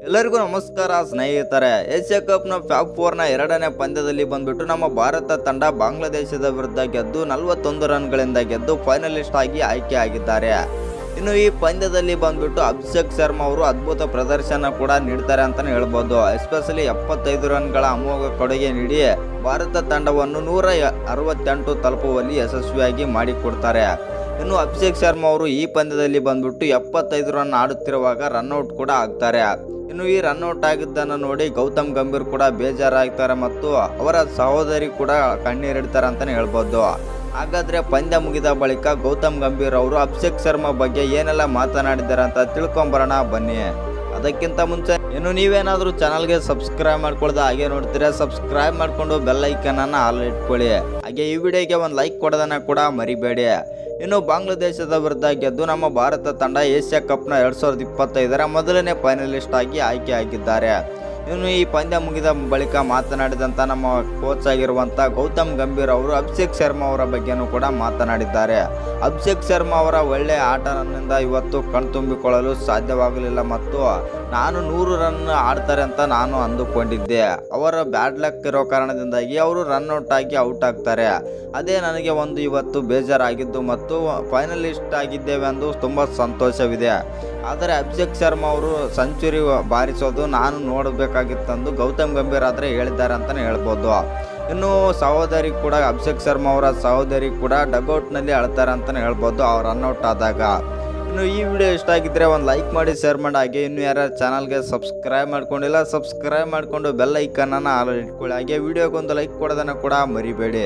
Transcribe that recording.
ಎಲ್ಲರಿಗೂ ನಮಸ್ಕಾರ ಸ್ನೇಹಿತರೆ. ಏಷ್ಯಾ ಕಪ್ನ ಫ್ಯಾಬ್ 4ನ ಎರಡನೇ ಪಂದ್ಯದಲ್ಲಿ ಬಂದ್ಬಿಟ್ಟು ನಮ್ಮ ಭಾರತ ತಂಡ ಬಾಂಗ್ಲಾದೇಶದ ವಿರುದ್ಧ ಗೆದ್ದು 41 ರನ್ಗಳಿಂದ ಗೆದ್ದು ಫೈನಲಿಸ್ಟ್ ಆಗಿ ಆಯ್ಕೆ ಆಗಿದ್ದಾರೆ. ಇನ್ನು ಈ ಪಂದ್ಯದಲ್ಲಿ ಬಂದ್ಬಿಟ್ಟು ಅಭಿಷೇಕ್ ಶರ್ಮಾ ಅವರು ಅದ್ಭುತ ಪ್ರದರ್ಶನ ಕೂಡ ನೀಡ್ತಾರೆ ಅಂತಾನೆ ಹೇಳ್ಬೋದು. ಎಸ್ಪೆಷಲಿ 75 ರನ್ಗಳ ಅಮೋಘ ಕೊಡುಗೆ ನೀಡಿ ಭಾರತ ತಂಡವನ್ನು 168 ತಲುಪುವಲ್ಲಿ ಯಶಸ್ವಿಯಾಗಿ ಮಾಡಿಕೊಡ್ತಾರೆ. ಇನ್ನು ಅಭಿಷೇಕ್ ಶರ್ಮಾ ಅವರು ಈ ಪಂದ್ಯದಲ್ಲಿ ಬಂದ್ಬಿಟ್ಟು 75 ರನ್ ಆಡುತ್ತಿರುವಾಗ ರನ್ಔಟ್ ಕೂಡ ಆಗ್ತಾರೆ. ಇನ್ನು ಈ ರನ್ಔಟ್ ಆಗಿದ್ದನ್ನು ನೋಡಿ ಗೌತಮ್ ಗಂಭೀರ್ ಕೂಡ ಬೇಜಾರಾಗ್ತಾರೆ ಮತ್ತು ಅವರ ಸಹೋದರಿ ಕೂಡ ಕಣ್ಣೀರಿಡ್ತಾರೆ ಅಂತಾನೆ ಹೇಳ್ಬೋದು. ಹಾಗಾದ್ರೆ ಪಂದ್ಯ ಮುಗಿದ ಬಳಿಕ ಗೌತಮ್ ಗಂಭೀರ್ ಅವರು ಅಭಿಷೇಕ್ ಶರ್ಮಾ ಬಗ್ಗೆ ಏನೆಲ್ಲ ಮಾತನಾಡಿದ್ದಾರೆ ಅಂತ ತಿಳ್ಕೊಂಬರೋಣ ಬನ್ನಿ. ಅದಕ್ಕಿಂತ ಮುಂಚೆ ಇನ್ನು ನೀವೇನಾದರೂ ಚಾನಲ್ಗೆ ಸಬ್ಸ್ಕ್ರೈಬ್ ಮಾಡ್ಕೊಳ್ದೆ ಹಾಗೆ ನೋಡ್ತೀರಾ, ಸಬ್ಸ್ಕ್ರೈಬ್ ಮಾಡಿಕೊಂಡು ಬೆಲ್ ಐಕನ್ ಅನ್ನು ಆಲ್ ಇಟ್ಕೊಳ್ಳಿ. ಹಾಗೆ ಈ ವಿಡಿಯೋಗೆ ಒಂದು ಲೈಕ್ ಕೊಡೋದನ್ನ ಕೂಡ ಮರಿಬೇಡಿ. ಇನ್ನು ಬಾಂಗ್ಲಾದೇಶದ ವಿರುದ್ಧ ಗೆದ್ದು ನಮ್ಮ ಭಾರತ ತಂಡ ಏಷ್ಯಾ ಕಪ್ನ 2025ರ ಮೊದಲನೇ ಫೈನಲಿಸ್ಟ್ ಆಗಿ ಆಯ್ಕೆ ಆಗಿದ್ದಾರೆ. ಇನ್ನು ಈ ಪಂದ್ಯ ಮುಗಿದ ಬಳಿಕ ಮಾತನಾಡಿದಂಥ ನಮ್ಮ ಕೋಚ್ ಆಗಿರುವಂಥ ಗೌತಮ್ ಗಂಭೀರ್ ಅವರು ಅಭಿಷೇಕ್ ಶರ್ಮಾ ಅವರ ಬಗ್ಗೆನೂ ಕೂಡ ಮಾತನಾಡಿದ್ದಾರೆ. ಅಭಿಷೇಕ್ ಶರ್ಮಾ ಅವರ ಒಳ್ಳೆಯ ಆಟದಿಂದ ಇವತ್ತು ಕಣ್ತುಂಬಿಕೊಳ್ಳಲು ಸಾಧ್ಯವಾಗಲಿಲ್ಲ ಮತ್ತು ನಾನು 100 ರನ್ ಆಡ್ತಾರೆ ಅಂತ ನಾನು ಅಂದುಕೊಂಡಿದ್ದೆ. ಅವರ ಬ್ಯಾಡ್ ಲಕ್ ಇರೋ ಕಾರಣದಿಂದಾಗಿ ಅವರು ರನ್ಔಟ್ ಆಗಿ ಔಟ್ ಆಗ್ತಾರೆ. ಅದೇ ನನಗೆ ಒಂದು ಇವತ್ತು ಬೇಜಾರಾಗಿದ್ದು ಮತ್ತು ಫೈನಲಿಸ್ಟ್ ಆಗಿದ್ದೇವೆ ಎಂದು ತುಂಬ ಸಂತೋಷವಿದೆ. ಆದರೆ ಅಭಿಷೇಕ್ ಶರ್ಮಾ ಅವರು ಸೆಂಚುರಿ ಬಾರಿಸೋದು ನಾನು ನೋಡಬೇಕಾಗಿತ್ತಂದು ಗೌತಮ್ ಗಂಭೀರ್ ಆದರೆ ಹೇಳಿದ್ದಾರೆ ಅಂತಲೇ ಹೇಳ್ಬೋದು. ಇನ್ನು ಸಹೋದರಿ ಕೂಡ ಅಭಿಷೇಕ್ ಶರ್ಮಾ ಅವರ ಸಹೋದರಿ ಕೂಡ ಡಗ್ಔಟ್ನಲ್ಲಿ ಅಳ್ತಾರೆ ಅಂತಲೇ ಹೇಳ್ಬೋದು ಅವ್ರು ರನ್ಔಟ್ ಆದಾಗ. ಇನ್ನು ಈ ವಿಡಿಯೋ ಇಷ್ಟ ಆಗಿದ್ದರೆ ಒಂದು ಲೈಕ್ ಮಾಡಿ, ಶೇರ್ ಮಾಡಿ. ಹಾಗೆ ಇನ್ನು ಯಾರು ಚಾನಲ್ಗೆ ಸಬ್ಸ್ಕ್ರೈಬ್ ಮಾಡ್ಕೊಂಡಿಲ್ಲ ಸಬ್ಸ್ಕ್ರೈಬ್ ಮಾಡಿಕೊಂಡು ಬೆಲ್ ಐಕನನ್ನು ಆಲ್ ಇಟ್ಕೊಳ್ಳಿ. ಹಾಗೆ ವಿಡಿಯೋಗೊಂದು ಲೈಕ್ ಕೊಡೋದನ್ನು ಕೂಡ ಮರಿಬೇಡಿ.